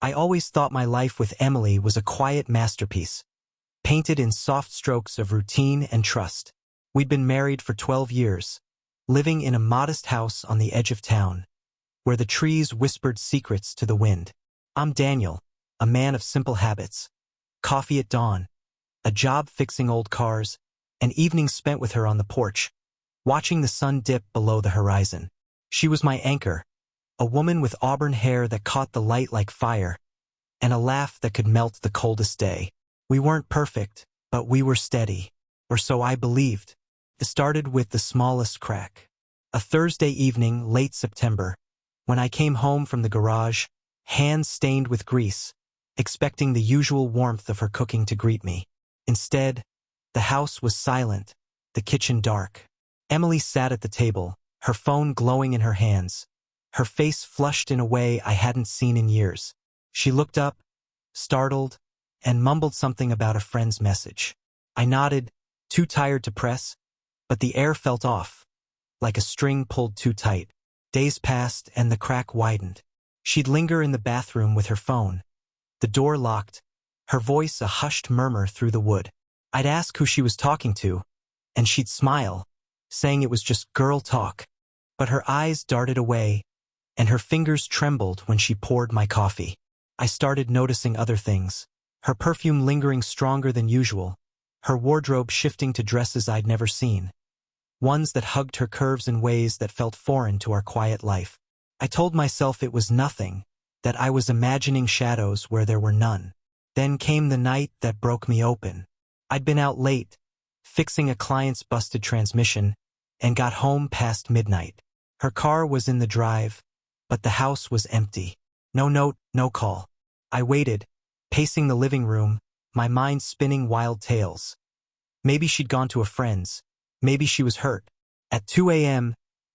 I always thought my life with Emily was a quiet masterpiece, painted in soft strokes of routine and trust. We'd been married for 12 years, living in a modest house on the edge of town, where the trees whispered secrets to the wind. I'm Daniel, a man of simple habits. Coffee at dawn, a job fixing old cars, and evenings spent with her on the porch, watching the sun dip below the horizon. She was my anchor, a woman with auburn hair that caught the light like fire, and a laugh that could melt the coldest day. We weren't perfect, but we were steady, or so I believed. It started with the smallest crack. A Thursday evening, late September, when I came home from the garage, hands stained with grease, expecting the usual warmth of her cooking to greet me. Instead, the house was silent, the kitchen dark. Emily sat at the table, her phone glowing in her hands, her face flushed in a way I hadn't seen in years. She looked up, startled, and mumbled something about a friend's message. I nodded, too tired to press, but the air felt off, like a string pulled too tight. Days passed and the crack widened. She'd linger in the bathroom with her phone, the door locked, her voice a hushed murmur through the wood. I'd ask who she was talking to, and she'd smile, saying it was just girl talk. But her eyes darted away, and her fingers trembled when she poured my coffee. I started noticing other things, her perfume lingering stronger than usual, her wardrobe shifting to dresses I'd never seen, ones that hugged her curves in ways that felt foreign to our quiet life. I told myself it was nothing, that I was imagining shadows where there were none. Then came the night that broke me open. I'd been out late, fixing a client's busted transmission, and got home past midnight. Her car was in the drive, but the house was empty. No note, no call. I waited, pacing the living room, my mind spinning wild tales. Maybe she'd gone to a friend's. Maybe she was hurt. At 2 a.m.,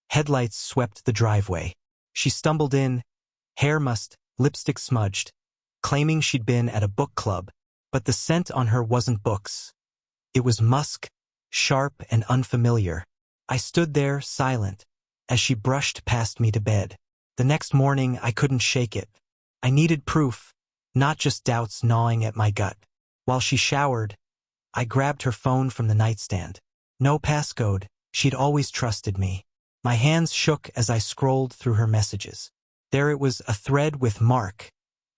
headlights swept the driveway. She stumbled in, hair mussed, lipstick smudged, claiming she'd been at a book club, but the scent on her wasn't books. It was musk, sharp and unfamiliar. I stood there, silent, as she brushed past me to bed. The next morning, I couldn't shake it. I needed proof, not just doubts gnawing at my gut. While she showered, I grabbed her phone from the nightstand. No passcode, she'd always trusted me. My hands shook as I scrolled through her messages. There it was, a thread with Mark,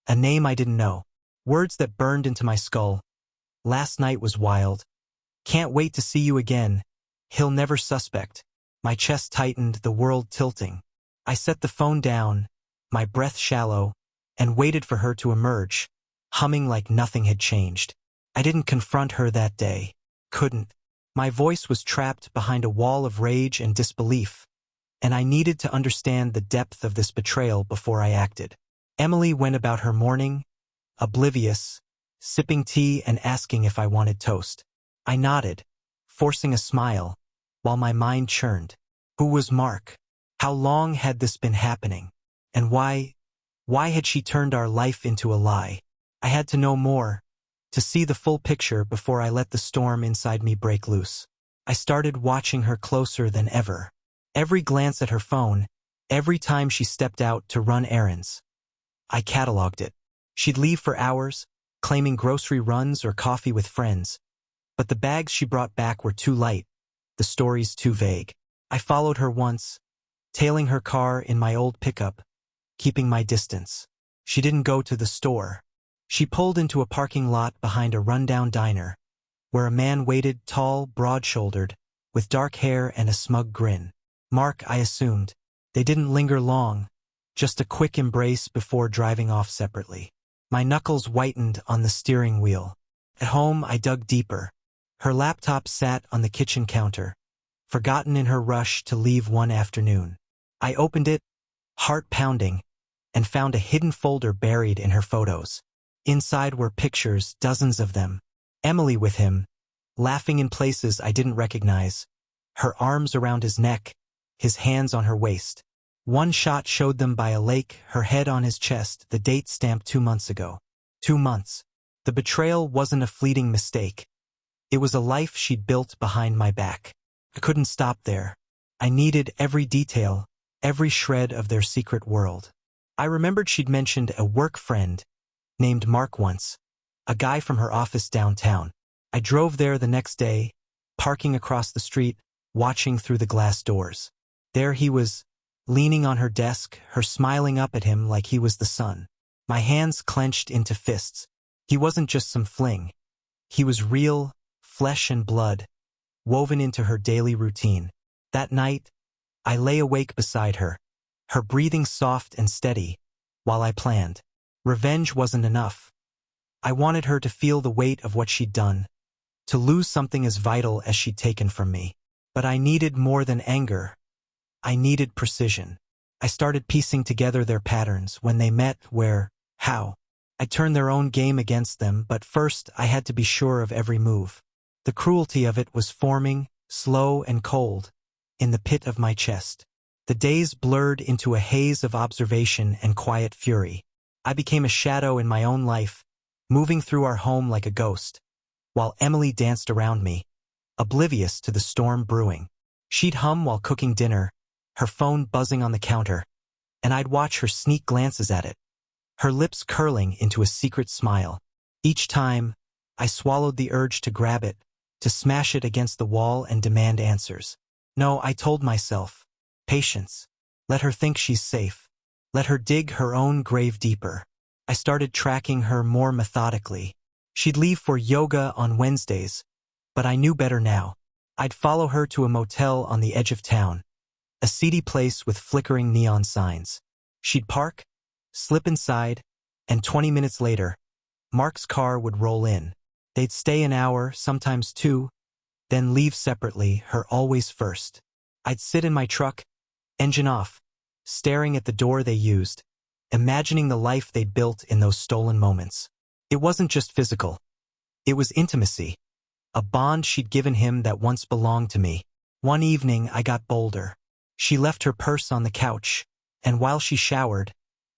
a name I didn't know. Words that burned into my skull. Last night was wild. Can't wait to see you again. He'll never suspect. My chest tightened, the world tilting. I set the phone down, my breath shallow, and waited for her to emerge, humming like nothing had changed. I didn't confront her that day. Couldn't. My voice was trapped behind a wall of rage and disbelief, and I needed to understand the depth of this betrayal before I acted. Emily went about her morning, oblivious, sipping tea and asking if I wanted toast. I nodded, forcing a smile, while my mind churned. Who was Mark? How long had this been happening? And why had she turned our life into a lie? I had to know more, to see the full picture before I let the storm inside me break loose. I started watching her closer than ever. Every glance at her phone, every time she stepped out to run errands. I cataloged it. She'd leave for hours, claiming grocery runs or coffee with friends. But the bags she brought back were too light, the stories too vague. I followed her once, tailing her car in my old pickup, keeping my distance. She didn't go to the store. She pulled into a parking lot behind a rundown diner, where a man waited, tall, broad-shouldered, with dark hair and a smug grin. Mark, I assumed. They didn't linger long, just a quick embrace before driving off separately. My knuckles whitened on the steering wheel. At home, I dug deeper. Her laptop sat on the kitchen counter, forgotten in her rush to leave one afternoon. I opened it, heart pounding, and found a hidden folder buried in her photos. Inside were pictures, dozens of them. Emily with him, laughing in places I didn't recognize, her arms around his neck, his hands on her waist. One shot showed them by a lake, her head on his chest, the date stamped 2 months ago. 2 months. The betrayal wasn't a fleeting mistake. It was a life she'd built behind my back. I couldn't stop there. I needed every detail, every shred of their secret world. I remembered she'd mentioned a work friend, named Mark once, a guy from her office downtown. I drove there the next day, parking across the street, watching through the glass doors. There he was, leaning on her desk, her smiling up at him like he was the sun. My hands clenched into fists. He wasn't just some fling. He was real, flesh and blood, woven into her daily routine. That night, I lay awake beside her, her breathing soft and steady, while I planned. Revenge wasn't enough. I wanted her to feel the weight of what she'd done, to lose something as vital as she'd taken from me. But I needed more than anger. I needed precision. I started piecing together their patterns, when they met, where, how. I turned their own game against them, but first I had to be sure of every move. The cruelty of it was forming, slow and cold, in the pit of my chest. The days blurred into a haze of observation and quiet fury. I became a shadow in my own life, moving through our home like a ghost, while Emily danced around me, oblivious to the storm brewing. She'd hum while cooking dinner, her phone buzzing on the counter, and I'd watch her sneak glances at it, her lips curling into a secret smile. Each time, I swallowed the urge to grab it, to smash it against the wall and demand answers. No, I told myself, patience. Let her think she's safe. Let her dig her own grave deeper. I started tracking her more methodically. She'd leave for yoga on Wednesdays, but I knew better now. I'd follow her to a motel on the edge of town, a seedy place with flickering neon signs. She'd park, slip inside, and 20 minutes later, Mark's car would roll in. They'd stay an hour, sometimes two, then leave separately, her always first. I'd sit in my truck, engine off, staring at the door they used, imagining the life they'd built in those stolen moments. It wasn't just physical. It was intimacy, a bond she'd given him that once belonged to me. One evening, I got bolder. She left her purse on the couch, and while she showered,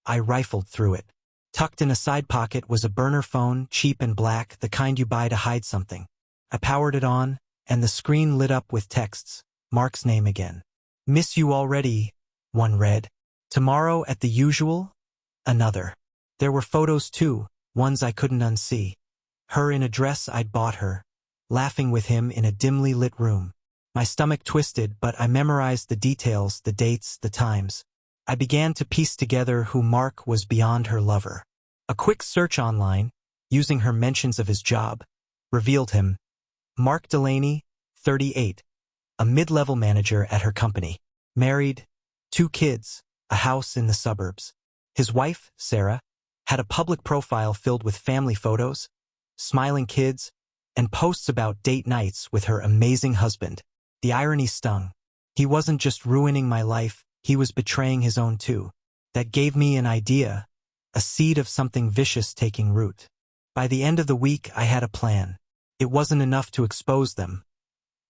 I rifled through it. Tucked in a side pocket was a burner phone, cheap and black, the kind you buy to hide something. I powered it on, and the screen lit up with texts. Mark's name again. "Miss you already," one read. "Tomorrow at the usual," another. There were photos too, ones I couldn't unsee. Her in a dress I'd bought her, laughing with him in a dimly lit room. My stomach twisted, but I memorized the details, the dates, the times. I began to piece together who Mark was beyond her lover. A quick search online, using her mentions of his job, revealed him. Mark Delaney, 38, a mid-level manager at her company. Married, 2 kids, a house in the suburbs. His wife, Sarah, had a public profile filled with family photos, smiling kids, and posts about date nights with her amazing husband. The irony stung. He wasn't just ruining my life, he was betraying his own too. That gave me an idea, a seed of something vicious taking root. By the end of the week, I had a plan. It wasn't enough to expose them.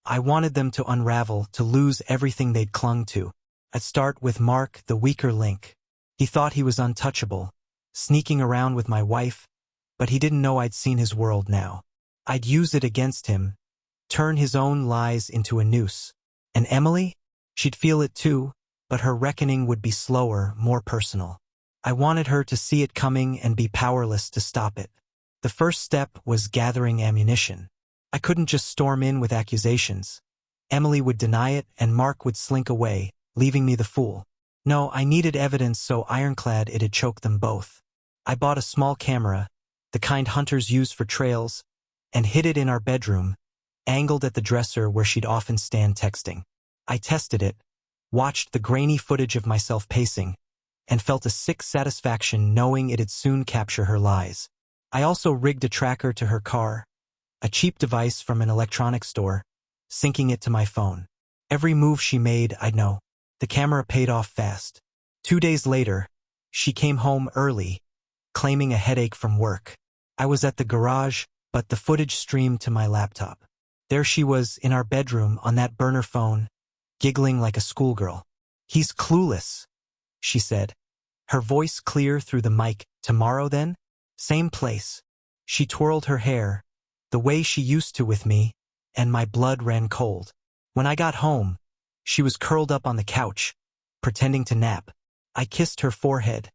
I wanted them to unravel, to lose everything they'd clung to. I'd start with Mark, the weaker link. He thought he was untouchable, sneaking around with my wife, but he didn't know I'd seen his world now. I'd use it against him, turn his own lies into a noose. And Emily? She'd feel it too, but her reckoning would be slower, more personal. I wanted her to see it coming and be powerless to stop it. The first step was gathering ammunition. I couldn't just storm in with accusations. Emily would deny it and Mark would slink away, leaving me the fool. No, I needed evidence so ironclad it'd choke them both. I bought a small camera, the kind hunters use for trails, and hid it in our bedroom, angled at the dresser where she'd often stand texting. I tested it, watched the grainy footage of myself pacing, and felt a sick satisfaction knowing it'd soon capture her lies. I also rigged a tracker to her car, a cheap device from an electronics store, syncing it to my phone. Every move she made, I'd know. The camera paid off fast. 2 days later, she came home early, claiming a headache from work. I was at the garage, but the footage streamed to my laptop. There she was in our bedroom on that burner phone, giggling like a schoolgirl. "He's clueless," she said, her voice clear through the mic. "Tomorrow then? Same place." She twirled her hair, the way she used to with me, and my blood ran cold. When I got home, she was curled up on the couch, pretending to nap. I kissed her forehead,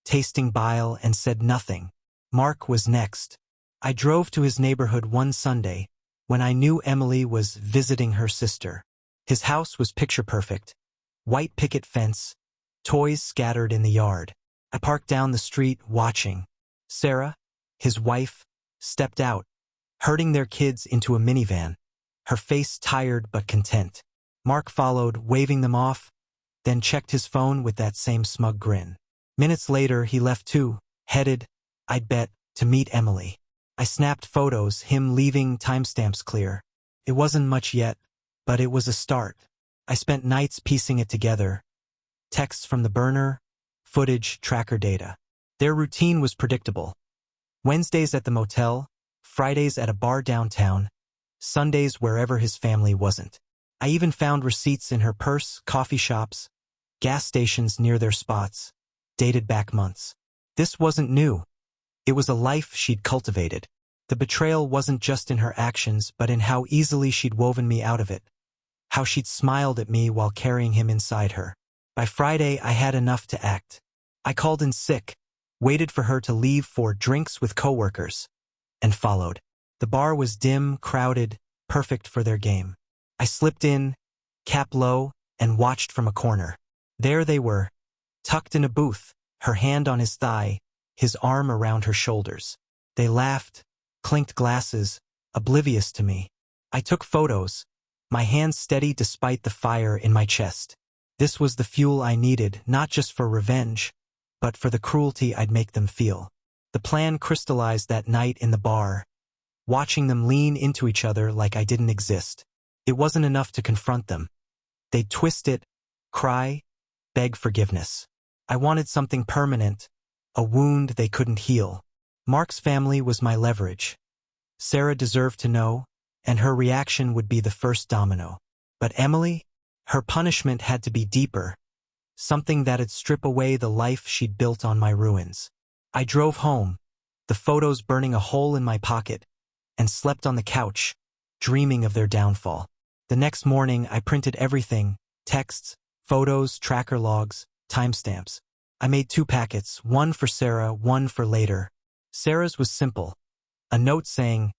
tasting bile, and said nothing. Mark was next. I drove to his neighborhood one Sunday, when I knew Emily was visiting her sister. His house was picture-perfect. White picket fence, toys scattered in the yard. I parked down the street watching. Sarah, his wife, stepped out, herding their kids into a minivan, her face tired but content. Mark followed, waving them off, then checked his phone with that same smug grin. Minutes later, he left too, headed, I'd bet, to meet Emily. I snapped photos, him leaving, timestamps clear. It wasn't much yet, but it was a start. I spent nights piecing it together. Texts from the burner, footage, tracker data. Their routine was predictable. Wednesdays at the motel, Fridays at a bar downtown, Sundays wherever his family wasn't. I even found receipts in her purse, coffee shops, gas stations near their spots, dated back months. This wasn't new. It was a life she'd cultivated. The betrayal wasn't just in her actions, but in how easily she'd woven me out of it. How she'd smiled at me while carrying him inside her. By Friday, I had enough to act. I called in sick, waited for her to leave for drinks with coworkers, and followed. The bar was dim, crowded, perfect for their game. I slipped in, cap low, and watched from a corner. There they were, tucked in a booth, her hand on his thigh, his arm around her shoulders. They laughed, clinked glasses, oblivious to me. I took photos, my hands steady despite the fire in my chest. This was the fuel I needed, not just for revenge, but for the cruelty I'd make them feel. The plan crystallized that night in the bar, watching them lean into each other like I didn't exist. It wasn't enough to confront them. They'd twist it, cry, beg forgiveness. I wanted something permanent, a wound they couldn't heal. Mark's family was my leverage. Sarah deserved to know, and her reaction would be the first domino. But Emily? Her punishment had to be deeper, something that'd strip away the life she'd built on my ruins. I drove home, the photos burning a hole in my pocket, and slept on the couch, dreaming of their downfall. The next morning, I printed everything, texts, photos, tracker logs, timestamps. I made 2 packets, one for Sarah, one for later. Sarah's was simple. A note saying,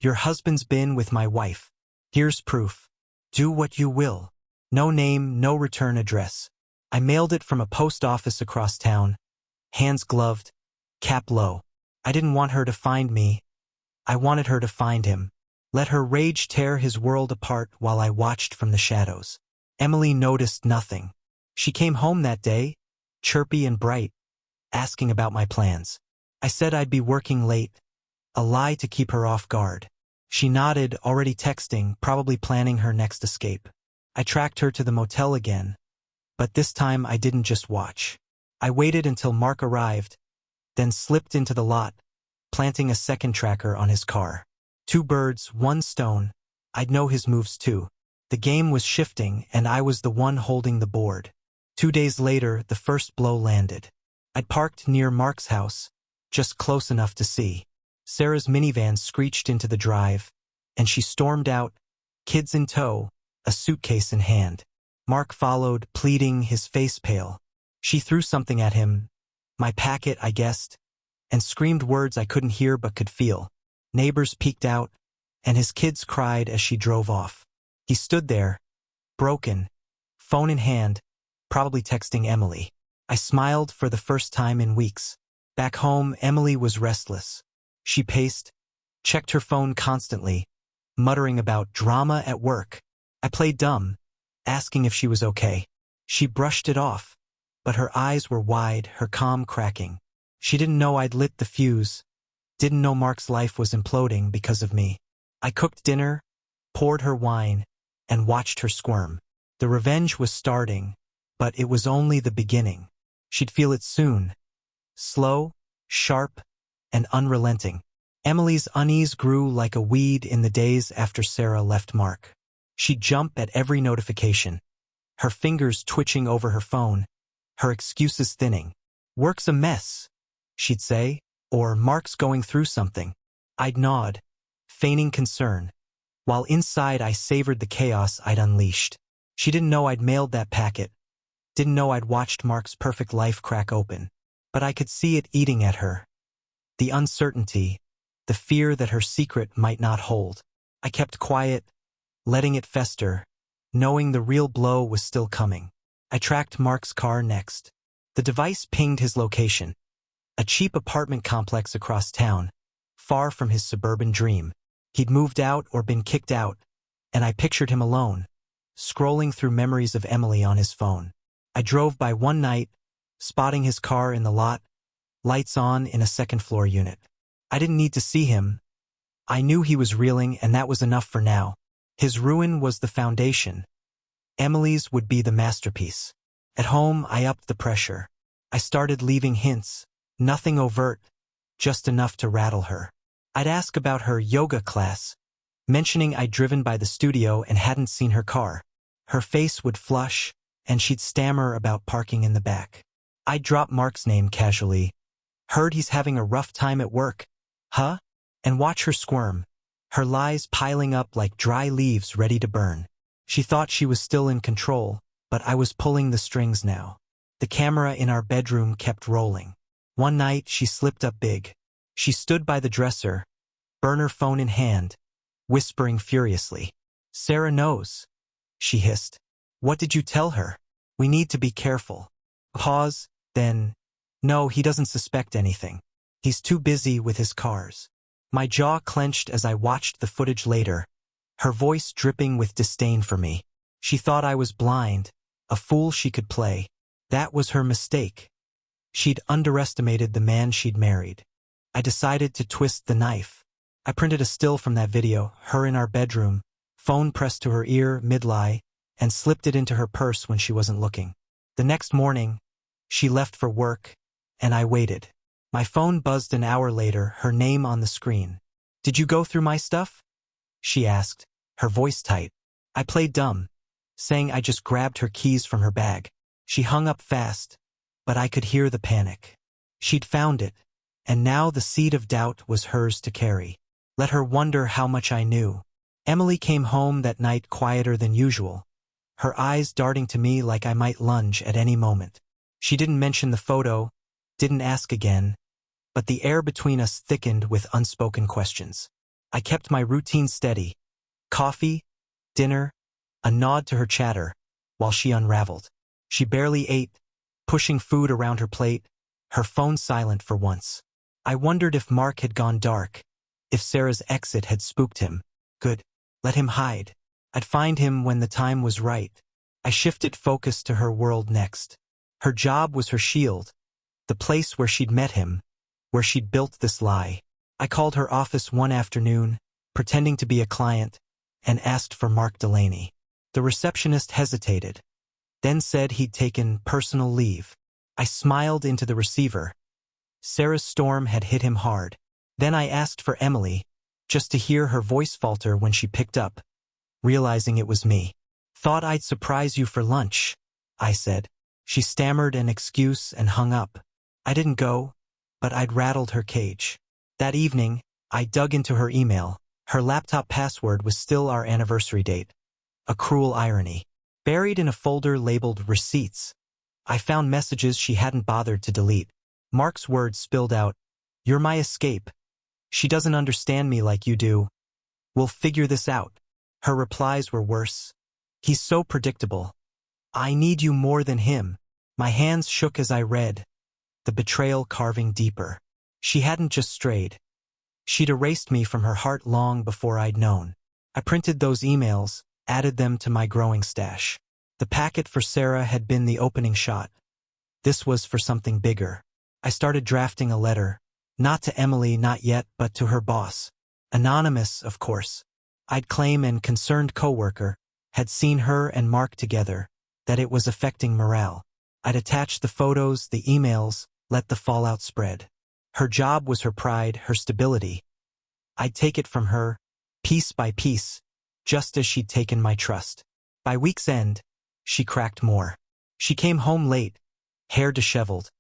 "Your husband's been with my wife. Here's proof. Do what you will." No name, no return address. I mailed it from a post office across town, hands gloved, cap low. I didn't want her to find me. I wanted her to find him. Let her rage tear his world apart while I watched from the shadows. Emily noticed nothing. She came home that day, chirpy and bright, asking about my plans. I said I'd be working late, a lie to keep her off guard. She nodded, already texting, probably planning her next escape. I tracked her to the motel again, but this time I didn't just watch. I waited until Mark arrived, then slipped into the lot, planting a second tracker on his car. 2 birds, 1 stone. I'd know his moves too. The game was shifting, and I was the one holding the board. 2 days later, the first blow landed. I'd parked near Mark's house, just close enough to see. Sarah's minivan screeched into the drive, and she stormed out, kids in tow, a suitcase in hand. Mark followed, pleading, his face pale. She threw something at him, my packet, I guessed, and screamed words I couldn't hear but could feel. Neighbors peeked out, and his kids cried as she drove off. He stood there, broken, phone in hand, probably texting Emily. I smiled for the first time in weeks. Back home, Emily was restless. She paced, checked her phone constantly, muttering about drama at work. I played dumb, asking if she was okay. She brushed it off, but her eyes were wide, her calm cracking. She didn't know I'd lit the fuse, didn't know Mark's life was imploding because of me. I cooked dinner, poured her wine, and watched her squirm. The revenge was starting, but it was only the beginning. She'd feel it soon. Slow, sharp, and unrelenting. Emily's unease grew like a weed in the days after Sarah left Mark. She'd jump at every notification, her fingers twitching over her phone, her excuses thinning. "Work's a mess," she'd say, or "Mark's going through something." I'd nod, feigning concern, while inside I savored the chaos I'd unleashed. She didn't know I'd mailed that packet, didn't know I'd watched Mark's perfect life crack open, but I could see it eating at her. the uncertainty, the fear that her secret might not hold. I kept quiet, letting it fester, knowing the real blow was still coming. I tracked Mark's car next. The device pinged his location, a cheap apartment complex across town, far from his suburban dream. He'd moved out or been kicked out, and I pictured him alone, scrolling through memories of Emily on his phone. I drove by one night, spotting his car in the lot, lights on in a second-floor unit. I didn't need to see him. I knew he was reeling, and that was enough for now. His ruin was the foundation. Emily's would be the masterpiece. At home, I upped the pressure. I started leaving hints, nothing overt, just enough to rattle her. I'd ask about her yoga class, mentioning I'd driven by the studio and hadn't seen her car. Her face would flush, and she'd stammer about parking in the back. I'd drop Mark's name casually. Heard he's having a rough time at work. Huh? And watch her squirm, her lies piling up like dry leaves ready to burn. She thought she was still in control, but I was pulling the strings now. The camera in our bedroom kept rolling. One night, she slipped up big. She stood by the dresser, burner phone in hand, whispering furiously. "Sarah knows," she hissed. "What did you tell her? We need to be careful." Pause, then, "No, he doesn't suspect anything. He's too busy with his cars." My jaw clenched as I watched the footage later, her voice dripping with disdain for me. She thought I was blind, a fool she could play. That was her mistake. She'd underestimated the man she'd married. I decided to twist the knife. I printed a still from that video, her in our bedroom, phone pressed to her ear mid-lie, and slipped it into her purse when she wasn't looking. The next morning, she left for work, and I waited. My phone buzzed an hour later, her name on the screen. "Did you go through my stuff?" she asked, her voice tight. I played dumb, saying I just grabbed her keys from her bag. She hung up fast, but I could hear the panic. She'd found it, and now the seed of doubt was hers to carry. Let her wonder how much I knew. Emily came home that night quieter than usual, her eyes darting to me like I might lunge at any moment. She didn't mention the photo, didn't ask again, but the air between us thickened with unspoken questions. I kept my routine steady. Coffee, dinner, a nod to her chatter, while she unraveled. She barely ate, pushing food around her plate, her phone silent for once. I wondered if Mark had gone dark, if Sarah's exit had spooked him. Good. Let him hide. I'd find him when the time was right. I shifted focus to her world next. Her job was her shield, the place where she'd met him, where she'd built this lie. I called her office one afternoon, pretending to be a client, and asked for Mark Delaney. The receptionist hesitated, then said he'd taken personal leave. I smiled into the receiver. Sarah's storm had hit him hard. Then I asked for Emily, just to hear her voice falter when she picked up, realizing it was me. "Thought I'd surprise you for lunch," I said. She stammered an excuse and hung up. I didn't go, but I'd rattled her cage. That evening, I dug into her email. Her laptop password was still our anniversary date. A cruel irony. Buried in a folder labeled Receipts, I found messages she hadn't bothered to delete. Mark's words spilled out, "You're my escape. She doesn't understand me like you do. We'll figure this out." Her replies were worse. "He's so predictable. I need you more than him." My hands shook as I read, the betrayal carving deeper. She hadn't just strayed. She'd erased me from her heart long before I'd known. I printed those emails, added them to my growing stash. The packet for Sarah had been the opening shot. This was for something bigger. I started drafting a letter, not to Emily, not yet, but to her boss. Anonymous, of course. I'd claim an concerned coworker had seen her and Mark together, that it was affecting morale. I'd attach the photos, the emails, let the fallout spread. Her job was her pride, her stability. I'd take it from her, piece by piece, just as she'd taken my trust. By week's end, she cracked more. She came home late, hair disheveled,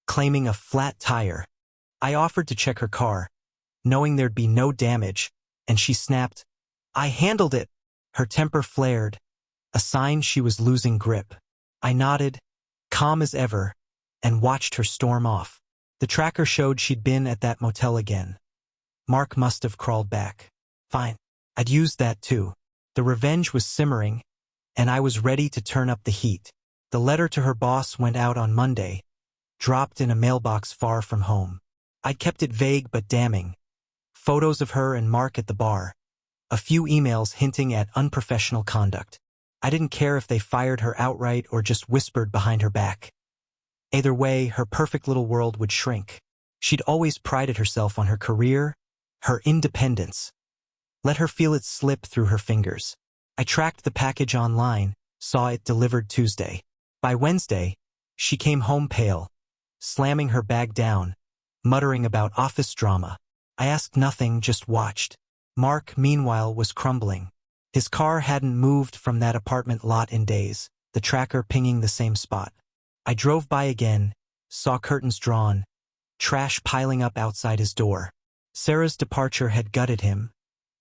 claiming a flat tire. I offered to check her car, knowing there'd be no damage, and she snapped, "I handled it." Her temper flared, a sign she was losing grip. I nodded, calm as ever, and watched her storm off. The tracker showed she'd been at that motel again. Mark must have crawled back. Fine. I'd used that too. The revenge was simmering, and I was ready to turn up the heat. The letter to her boss went out on Monday, dropped in a mailbox far from home. I'd kept it vague but damning. Photos of her and Mark at the bar. A few emails hinting at unprofessional conduct. I didn't care if they fired her outright or just whispered behind her back. Either way, her perfect little world would shrink. She'd always prided herself on her career, her independence. Let her feel it slip through her fingers. I tracked the package online, saw it delivered Tuesday. By Wednesday, she came home pale, slamming her bag down, muttering about office drama. I asked nothing, just watched. Mark, meanwhile, was crumbling. His car hadn't moved from that apartment lot in days, the tracker pinging the same spot. I drove by again, saw curtains drawn, trash piling up outside his door. Sarah's departure had gutted him,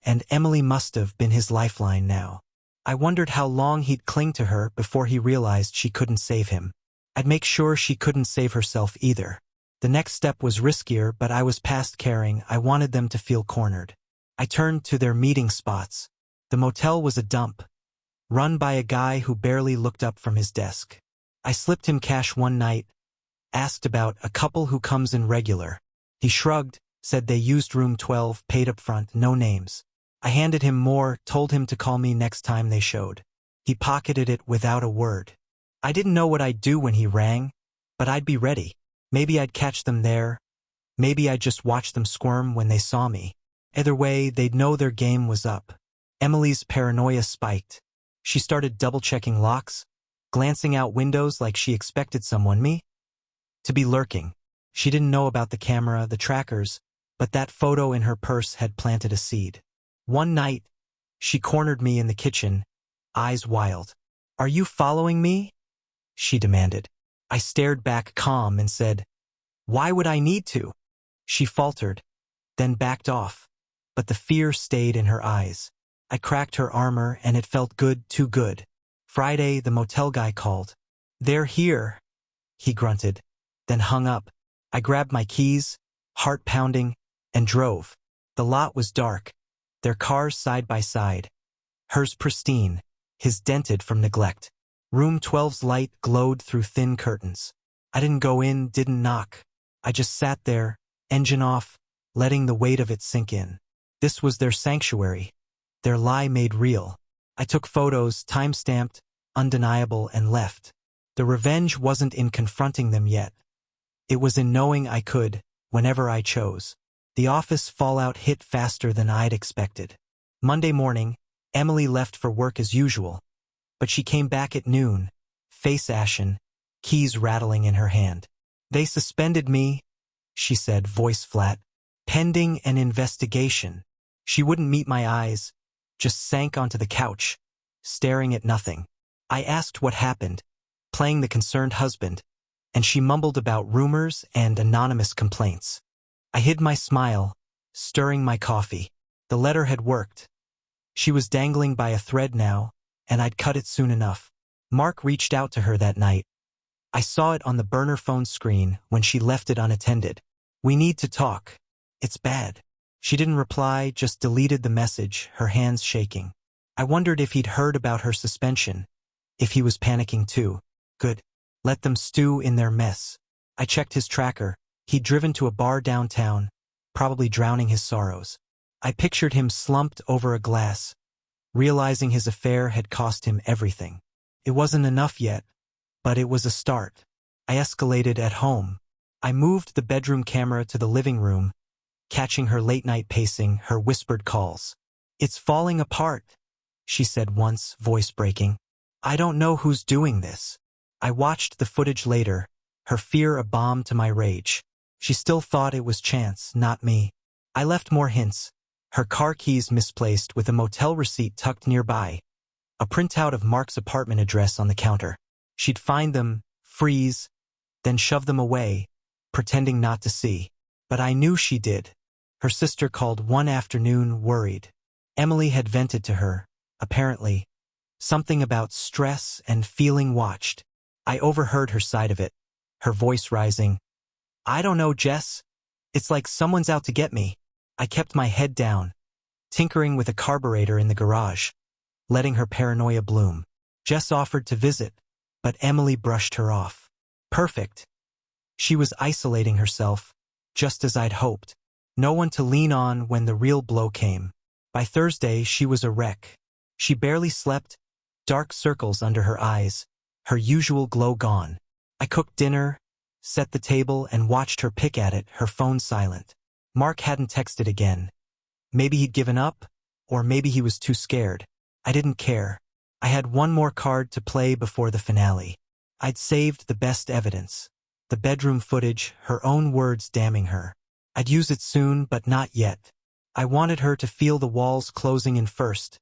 and Emily must have been his lifeline now. I wondered how long he'd cling to her before he realized she couldn't save him. I'd make sure she couldn't save herself either. The next step was riskier, but I was past caring. I wanted them to feel cornered. I turned to their meeting spots. The motel was a dump, run by a guy who barely looked up from his desk. I slipped him cash one night, asked about a couple who comes in regular. He shrugged, said they used room 12, paid up front, no names. I handed him more, told him to call me next time they showed. He pocketed it without a word. I didn't know what I'd do when he rang, but I'd be ready. Maybe I'd catch them there. Maybe I'd just watch them squirm when they saw me. Either way, they'd know their game was up. Emily's paranoia spiked. She started double-checking locks, glancing out windows like she expected someone to be lurking. She didn't know about the camera, the trackers, but that photo in her purse had planted a seed. One night, she cornered me in the kitchen, eyes wild. "Are you following me?" she demanded. I stared back calm and said, "Why would I need to?" She faltered, then backed off, but the fear stayed in her eyes. I cracked her armor and it felt good, too good. Friday, the motel guy called. "They're here," he grunted, then hung up. I grabbed my keys, heart pounding, and drove. The lot was dark, their cars side by side. Hers pristine, his dented from neglect. Room 12's light glowed through thin curtains. I didn't go in, didn't knock. I just sat there, engine off, letting the weight of it sink in. This was their sanctuary, their lie made real. I took photos, time-stamped, undeniable, and left. The revenge wasn't in confronting them yet. It was in knowing I could, whenever I chose. The office fallout hit faster than I'd expected. Monday morning, Emily left for work as usual, but she came back at noon, face ashen, keys rattling in her hand. "They suspended me," she said, voice flat, "pending an investigation." She wouldn't meet my eyes, just sank onto the couch, staring at nothing. I asked what happened, playing the concerned husband, and she mumbled about rumors and anonymous complaints. I hid my smile, stirring my coffee. The letter had worked. She was dangling by a thread now, and I'd cut it soon enough. Mark reached out to her that night. I saw it on the burner phone screen when she left it unattended. "We need to talk. It's bad." She didn't reply, just deleted the message, her hands shaking. I wondered if he'd heard about her suspension, if he was panicking too. Good. Let them stew in their mess. I checked his tracker. He'd driven to a bar downtown, probably drowning his sorrows. I pictured him slumped over a glass, realizing his affair had cost him everything. It wasn't enough yet, but it was a start. I escalated at home. I moved the bedroom camera to the living room, catching her late-night pacing, her whispered calls. "It's falling apart," she said once, voice breaking. "I don't know who's doing this." I watched the footage later, her fear a balm to my rage. She still thought it was chance, not me. I left more hints. Her car keys misplaced with a motel receipt tucked nearby. A printout of Mark's apartment address on the counter. She'd find them, freeze, then shove them away, pretending not to see. But I knew she did. Her sister called one afternoon, worried. Emily had vented to her, apparently, something about stress and feeling watched. I overheard her side of it, her voice rising. I don't know, Jess. It's like someone's out to get me. I kept my head down, tinkering with a carburetor in the garage, letting her paranoia bloom. Jess offered to visit, but Emily brushed her off. Perfect. She was isolating herself, just as I'd hoped. No one to lean on when the real blow came. By Thursday, she was a wreck. She barely slept, dark circles under her eyes, her usual glow gone. I cooked dinner, set the table, and watched her pick at it, her phone silent. Mark hadn't texted again. Maybe he'd given up, or maybe he was too scared. I didn't care. I had one more card to play before the finale. I'd saved the best evidence. The bedroom footage, her own words damning her. I'd use it soon, but not yet. I wanted her to feel the walls closing in first,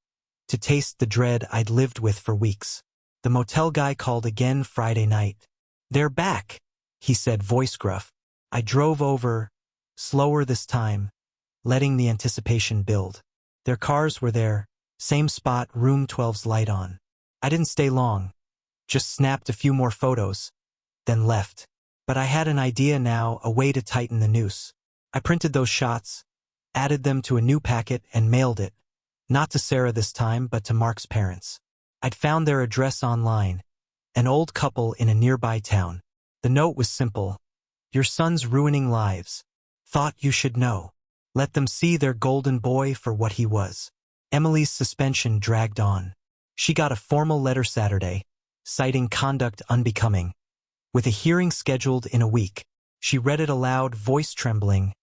to taste the dread I'd lived with for weeks. The motel guy called again Friday night. "They're back," he said, voice gruff. I drove over, slower this time, letting the anticipation build. Their cars were there, same spot, room 12's light on. I didn't stay long, just snapped a few more photos, then left. But I had an idea now, a way to tighten the noose. I printed those shots, added them to a new packet, and mailed it. Not to Sarah this time, but to Mark's parents. I'd found their address online, an old couple in a nearby town. The note was simple. "Your son's ruining lives. Thought you should know. Let them see their golden boy for what he was." Emily's suspension dragged on. She got a formal letter Saturday, citing conduct unbecoming. With a hearing scheduled in a week, she read it aloud, voice trembling,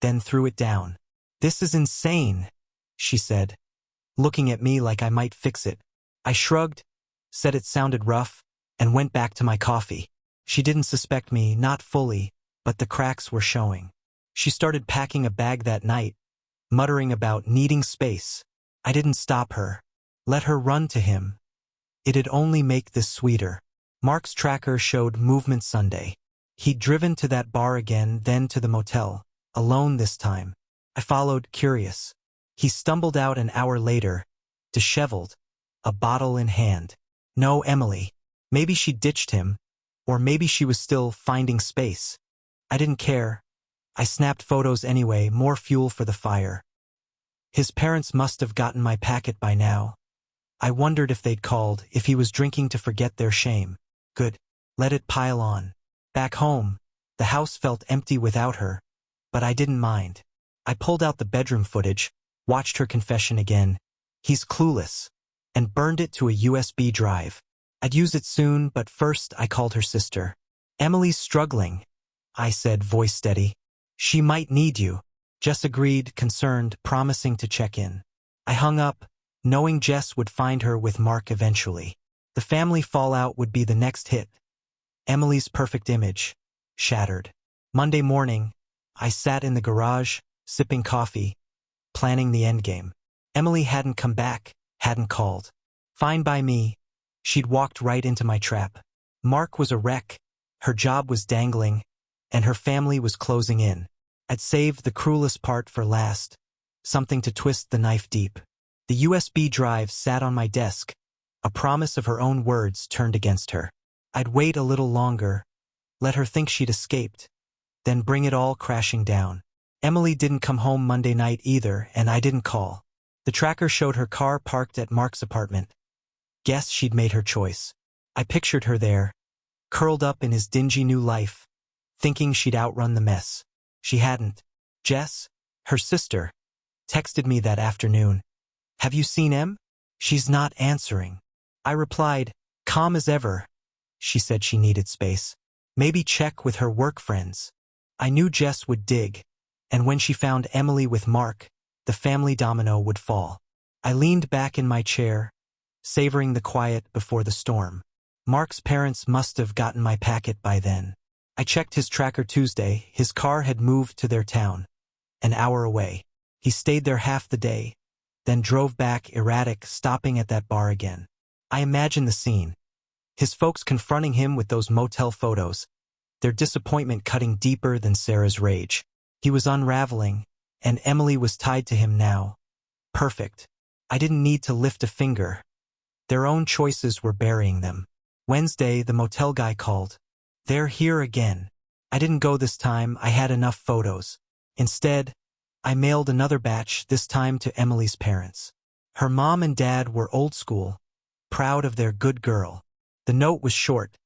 then threw it down. "This is insane," she said, looking at me like I might fix it. I shrugged, said it sounded rough, and went back to my coffee. She didn't suspect me, not fully, but the cracks were showing. She started packing a bag that night, muttering about needing space. I didn't stop her. Let her run to him. It'd only make this sweeter. Mark's tracker showed movement Sunday. He'd driven to that bar again, then to the motel, alone this time. I followed, curious. He stumbled out an hour later, disheveled, a bottle in hand. No Emily. Maybe she ditched him, or maybe she was still finding space. I didn't care. I snapped photos anyway, more fuel for the fire. His parents must have gotten my packet by now. I wondered if they'd called, if he was drinking to forget their shame. Good. Let it pile on. Back home, the house felt empty without her, but I didn't mind. I pulled out the bedroom footage, watched her confession again. "He's clueless," and burned it to a USB drive. I'd use it soon, but first I called her sister. "Emily's struggling," I said, voice steady. "She might need you." Jess agreed, concerned, promising to check in. I hung up, knowing Jess would find her with Mark eventually. The family fallout would be the next hit. Emily's perfect image, shattered. Monday morning, I sat in the garage, sipping coffee, planning the endgame. Emily hadn't come back, hadn't called. Fine by me. She'd walked right into my trap. Mark was a wreck, her job was dangling, and her family was closing in. I'd saved the cruelest part for last, something to twist the knife deep. The USB drive sat on my desk, a promise of her own words turned against her. I'd wait a little longer, let her think she'd escaped, then bring it all crashing down. Emily didn't come home Monday night either, and I didn't call. The tracker showed her car parked at Mark's apartment. Guess she'd made her choice. I pictured her there, curled up in his dingy new life, thinking she'd outrun the mess. She hadn't. Jess, her sister, texted me that afternoon. "Have you seen Em? She's not answering." I replied, calm as ever. She said she needed space. Maybe check with her work friends. I knew Jess would dig, and when she found Emily with Mark, the family domino would fall. I leaned back in my chair, savoring the quiet before the storm. Mark's parents must have gotten my packet by then. I checked his tracker Tuesday. His car had moved to their town, an hour away. He stayed there half the day, then drove back erratic, stopping at that bar again. I imagined the scene. His folks confronting him with those motel photos, their disappointment cutting deeper than Sarah's rage. He was unraveling, and Emily was tied to him now. Perfect. I didn't need to lift a finger. Their own choices were burying them. Wednesday, the motel guy called. "They're here again." I didn't go this time, I had enough photos. Instead, I mailed another batch, this time to Emily's parents. Her mom and dad were old school, proud of their good girl. The note was short.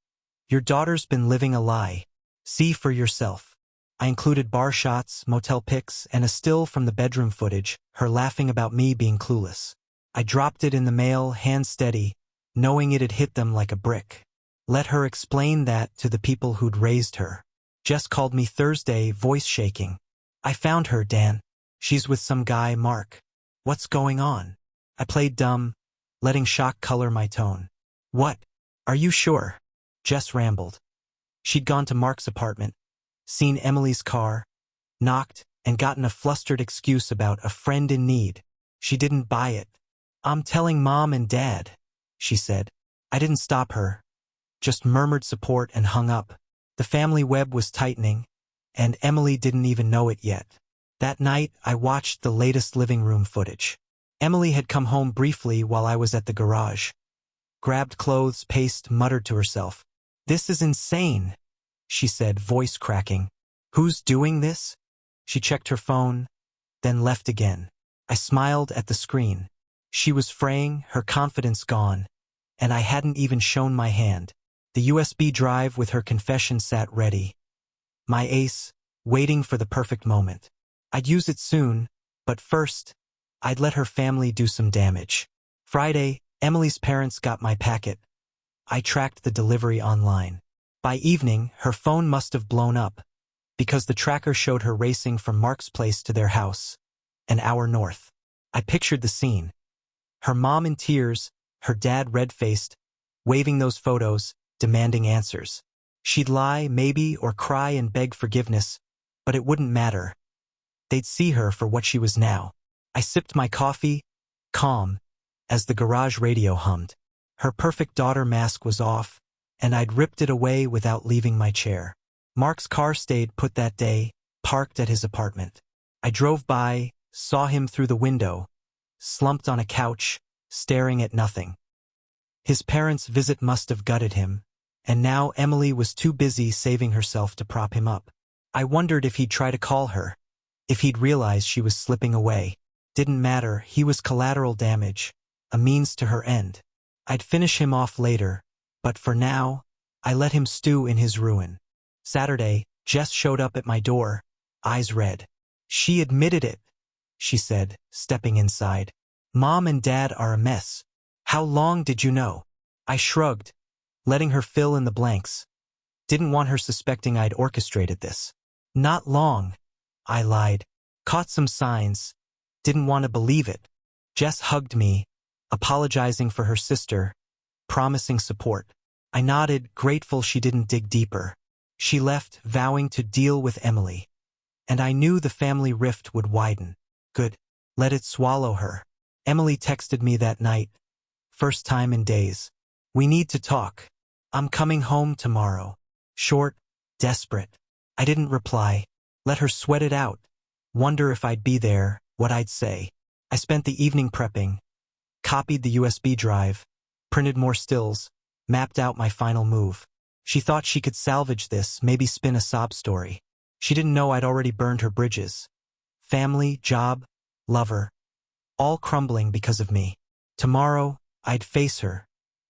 Your daughter's been living a lie. See for yourself. I included bar shots, motel pics, and a still from the bedroom footage, her laughing about me being clueless. I dropped it in the mail, hand steady, knowing it'd hit them like a brick. Let her explain that to the people who'd raised her. Jess called me Thursday, voice shaking. I found her, Dan. She's with some guy, Mark. What's going on? I played dumb, letting shock color my tone. What? Are you sure? Jess rambled. She'd gone to Mark's apartment, seen Emily's car, knocked, and gotten a flustered excuse about a friend in need. She didn't buy it. I'm telling Mom and Dad, she said. I didn't stop her, just murmured support and hung up. The family web was tightening, and Emily didn't even know it yet. That night, I watched the latest living room footage. Emily had come home briefly while I was at the garage. Grabbed clothes, paced, muttered to herself. This is insane, she said, voice cracking. Who's doing this? She checked her phone, then left again. I smiled at the screen. She was fraying, her confidence gone, and I hadn't even shown my hand. The USB drive with her confession sat ready. My ace, waiting for the perfect moment. I'd use it soon, but first, I'd let her family do some damage. Friday, Emily's parents got my packet. I tracked the delivery online. By evening, her phone must have blown up, because the tracker showed her racing from Mark's place to their house, an hour north. I pictured the scene. Her mom in tears, her dad red-faced, waving those photos, demanding answers. She'd lie, maybe, or cry and beg forgiveness, but it wouldn't matter. They'd see her for what she was now. I sipped my coffee, calm, as the garage radio hummed. Her perfect daughter mask was off, and I'd ripped it away without leaving my chair. Mark's car stayed put that day, parked at his apartment. I drove by, saw him through the window, slumped on a couch, staring at nothing. His parents' visit must have gutted him, and now Emily was too busy saving herself to prop him up. I wondered if he'd try to call her, if he'd realize she was slipping away. Didn't matter, he was collateral damage, a means to her end. I'd finish him off later, but for now, I let him stew in his ruin. Saturday, Jess showed up at my door, eyes red. She admitted it, she said, stepping inside. Mom and Dad are a mess. How long did you know? I shrugged, letting her fill in the blanks. Didn't want her suspecting I'd orchestrated this. Not long, I lied. Caught some signs. Didn't want to believe it. Jess hugged me, apologizing for her sister, promising support. I nodded, grateful she didn't dig deeper. She left, vowing to deal with Emily. And I knew the family rift would widen. Good. Let it swallow her. Emily texted me that night. First time in days. We need to talk. I'm coming home tomorrow. Short, desperate. I didn't reply. Let her sweat it out. Wonder if I'd be there, what I'd say. I spent the evening prepping. Copied the USB drive. Printed more stills. Mapped out my final move. She thought she could salvage this, maybe spin a sob story. She didn't know I'd already burned her bridges. Family, job, lover. All crumbling because of me. Tomorrow, I'd face her,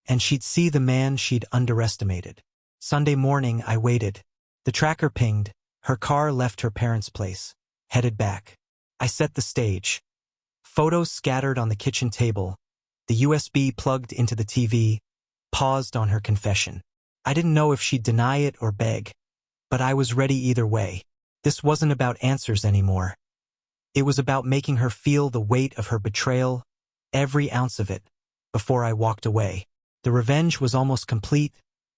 and she'd see the man she'd underestimated. Sunday morning, I waited. The tracker pinged. Her car left her parents' place. Headed back. I set the stage. Photos scattered on the kitchen table. The USB plugged into the TV. Paused on her confession. I didn't know if she'd deny it or beg, but I was ready either way. This wasn't about answers anymore. It was about making her feel the weight of her betrayal, every ounce of it, before I walked away. The revenge was almost complete,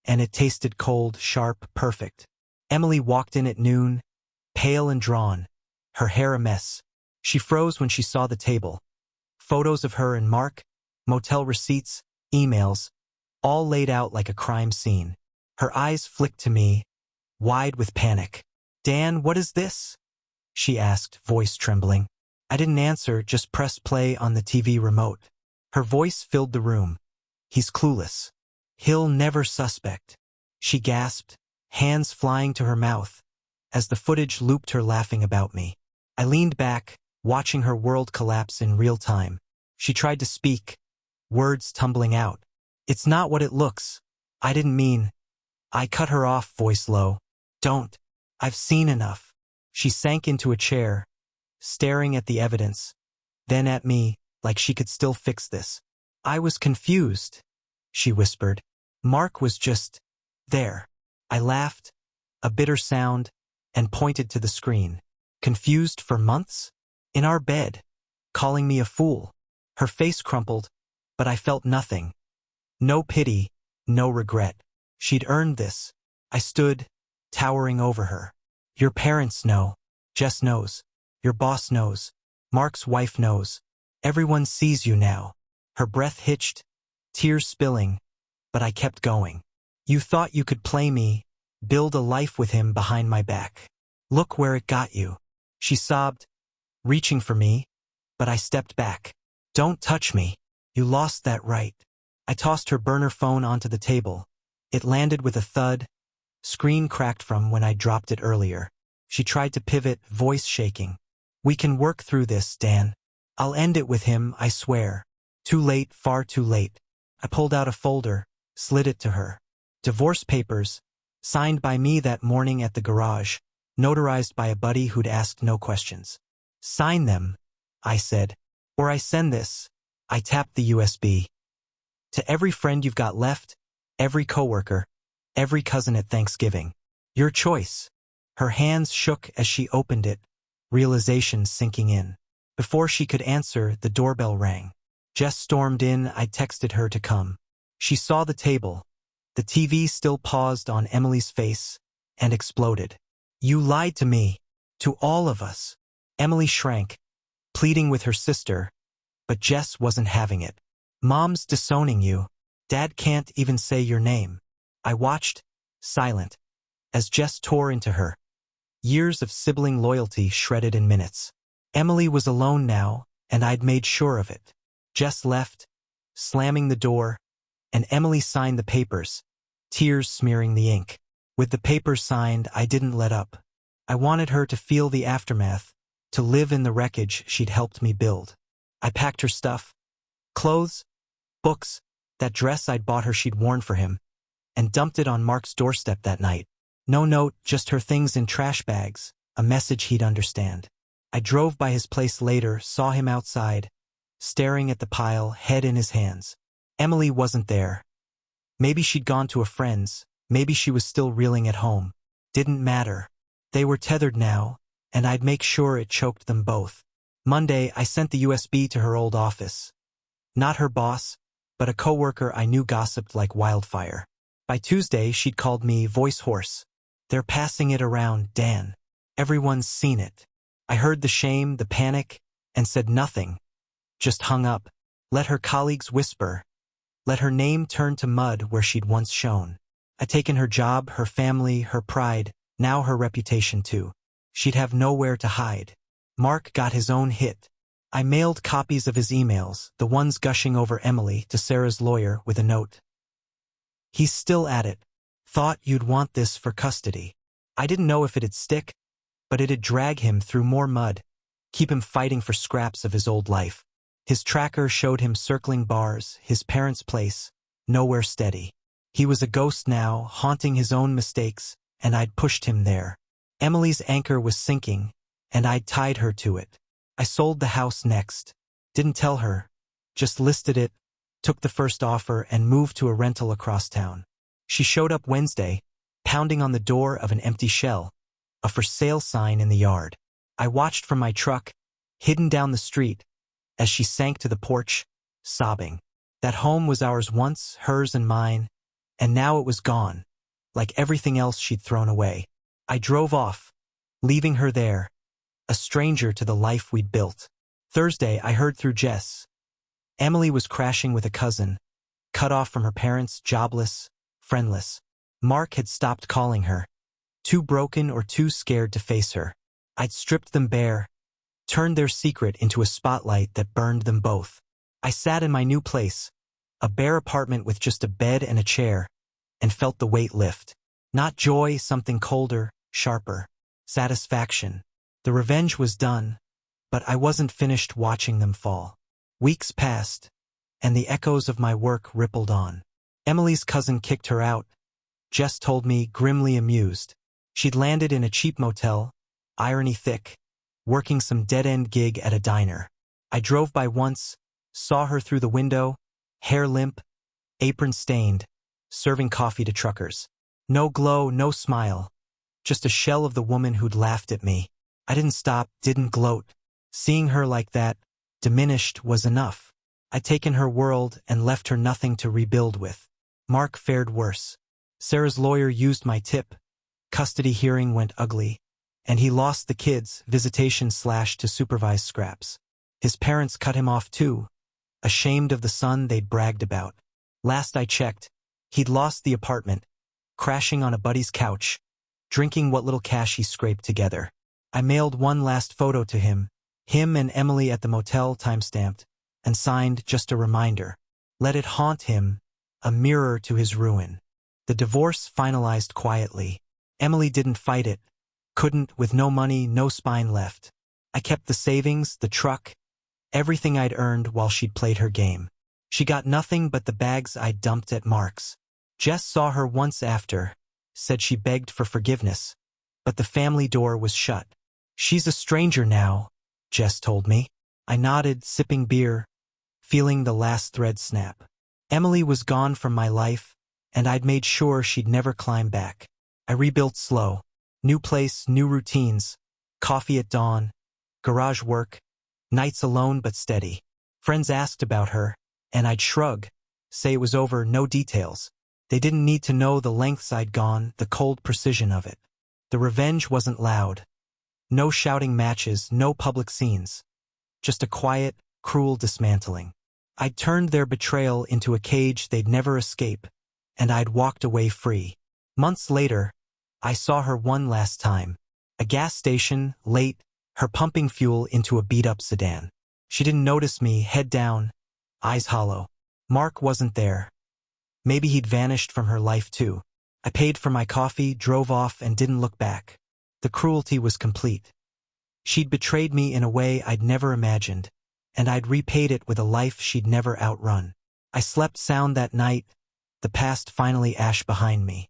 and it tasted cold, sharp, perfect. Emily walked in at noon, pale and drawn, her hair a mess. She froze when she saw the table. Photos of her and Mark, motel receipts, emails, all laid out like a crime scene. Her eyes flicked to me, wide with panic. Dan, what is this? She asked, voice trembling. I didn't answer, just pressed play on the TV remote. Her voice filled the room. He's clueless. He'll never suspect. She gasped, hands flying to her mouth. as the footage looped her laughing about me. I leaned back, watching her world collapse in real time. She tried to speak, words tumbling out. "It's not what it looks. I didn't mean." I cut her off, voice low. "Don't. I've seen enough." She sank into a chair, staring at the evidence, then at me, like she could still fix this. "I was confused," she whispered. "Mark was just there." I laughed, a bitter sound, and pointed to the screen. "Confused for months? In our bed, calling me a fool." Her face crumpled, but I felt nothing. No pity, no regret. She'd earned this. I stood, towering over her. "Your parents know. Jess knows. Your boss knows. Mark's wife knows. Everyone sees you now." Her breath hitched, tears spilling, but I kept going. "You thought you could play me, build a life with him behind my back. Look where it got you." She sobbed, reaching for me, but I stepped back. "Don't touch me. You lost that right." I tossed her burner phone onto the table. It landed with a thud, screen cracked from when I dropped it earlier. She tried to pivot, voice shaking. "We can work through this, Dan. I'll end it with him, I swear." Too late, far too late. I pulled out a folder, slid it to her. Divorce papers, signed by me that morning at the garage, notarized by a buddy who'd asked no questions. "Sign them," I said, "or I send this." I tapped the USB. "To every friend you've got left, every coworker, every cousin at Thanksgiving. Your choice." Her hands shook as she opened it, realization sinking in. Before she could answer, the doorbell rang. Jess stormed in. I texted her to come. She saw the table, the TV still paused on Emily's face, and exploded. "You lied to me, to all of us." Emily shrank, pleading with her sister, but Jess wasn't having it. "Mom's disowning you. Dad can't even say your name." I watched, silent, as Jess tore into her. Years of sibling loyalty shredded in minutes. Emily was alone now, and I'd made sure of it. Jess left, slamming the door, and Emily signed the papers, tears smearing the ink. With the papers signed, I didn't let up. I wanted her to feel the aftermath, to live in the wreckage she'd helped me build. I packed her stuff, clothes, books, that dress I'd bought her she'd worn for him, and dumped it on Mark's doorstep that night. No note, just her things in trash bags, a message he'd understand. I drove by his place later, saw him outside, staring at the pile, head in his hands. Emily wasn't there. Maybe she'd gone to a friend's, maybe she was still reeling at home. Didn't matter. They were tethered now, and I'd make sure it choked them both. Monday, I sent the USB to her old office. Not her boss, but a coworker I knew gossiped like wildfire. By Tuesday, she'd called me voice hoarse. "They're passing it around, Dan. Everyone's seen it." I heard the shame, the panic, and said nothing. Just hung up. Let her colleagues whisper. Let her name turn to mud where she'd once shone. I'd taken her job, her family, her pride, now her reputation too. She'd have nowhere to hide. Mark got his own hit. I mailed copies of his emails, the ones gushing over Emily, to Sarah's lawyer with a note. "He's still at it. Thought you'd want this for custody." I didn't know if it'd stick, but it'd drag him through more mud, keep him fighting for scraps of his old life. His tracker showed him circling bars, his parents' place, nowhere steady. He was a ghost now, haunting his own mistakes, and I'd pushed him there. Emily's anchor was sinking, and I'd tied her to it. I sold the house next. Didn't tell her, just listed it, took the first offer, and moved to a rental across town. She showed up Wednesday, pounding on the door of an empty shell, a for sale sign in the yard. I watched from my truck, hidden down the street, as she sank to the porch, sobbing. That home was ours once, hers and mine, and now it was gone, like everything else she'd thrown away. I drove off, leaving her there, a stranger to the life we'd built. Thursday, I heard through Jess. Emily was crashing with a cousin, cut off from her parents, jobless, friendless. Mark had stopped calling her, too broken or too scared to face her. I'd stripped them bare, turned their secret into a spotlight that burned them both. I sat in my new place, a bare apartment with just a bed and a chair, and felt the weight lift. Not joy, something colder, sharper. satisfaction. The revenge was done, but I wasn't finished watching them fall. Weeks passed, and the echoes of my work rippled on. Emily's cousin kicked her out, Jess told me, grimly amused. She'd landed in a cheap motel, irony thick, working some dead-end gig at a diner. I drove by once, saw her through the window, hair limp, apron stained, serving coffee to truckers. No glow, no smile, just a shell of the woman who'd laughed at me. I didn't stop, didn't gloat. Seeing her like that, diminished, was enough. I'd taken her world and left her nothing to rebuild with. Mark fared worse. Sarah's lawyer used my tip. Custody hearing went ugly, and he lost the kids, visitation slashed to supervised scraps. His parents cut him off too, ashamed of the son they'd bragged about. Last I checked, he'd lost the apartment, crashing on a buddy's couch, drinking what little cash he scraped together. I mailed one last photo to him and Emily at the motel, timestamped, and signed just a reminder. Let it haunt him, a mirror to his ruin. The divorce finalized quietly. Emily didn't fight it, couldn't, with no money, no spine left. I kept the savings, the truck, everything I'd earned while she'd played her game. She got nothing but the bags I'd dumped at Mark's. Jess saw her once after, said she begged for forgiveness, but the family door was shut. She's a stranger now, Jess told me. I nodded, sipping beer, feeling the last thread snap. Emily was gone from my life, and I'd made sure she'd never climb back. I rebuilt slow. New place, new routines, coffee at dawn, garage work, nights alone but steady. Friends asked about her, and I'd shrug, say it was over, no details. They didn't need to know the lengths I'd gone, the cold precision of it. The revenge wasn't loud. No shouting matches, no public scenes. Just a quiet, cruel dismantling. I'd turned their betrayal into a cage they'd never escape, and I'd walked away free. Months later, I saw her one last time. A gas station, late, her pumping fuel into a beat-up sedan. She didn't notice me, head down, eyes hollow. Mark wasn't there. Maybe he'd vanished from her life too. I paid for my coffee, drove off, and didn't look back. The cruelty was complete. She'd betrayed me in a way I'd never imagined, and I'd repaid it with a life she'd never outrun. I slept sound that night, the past finally ash behind me.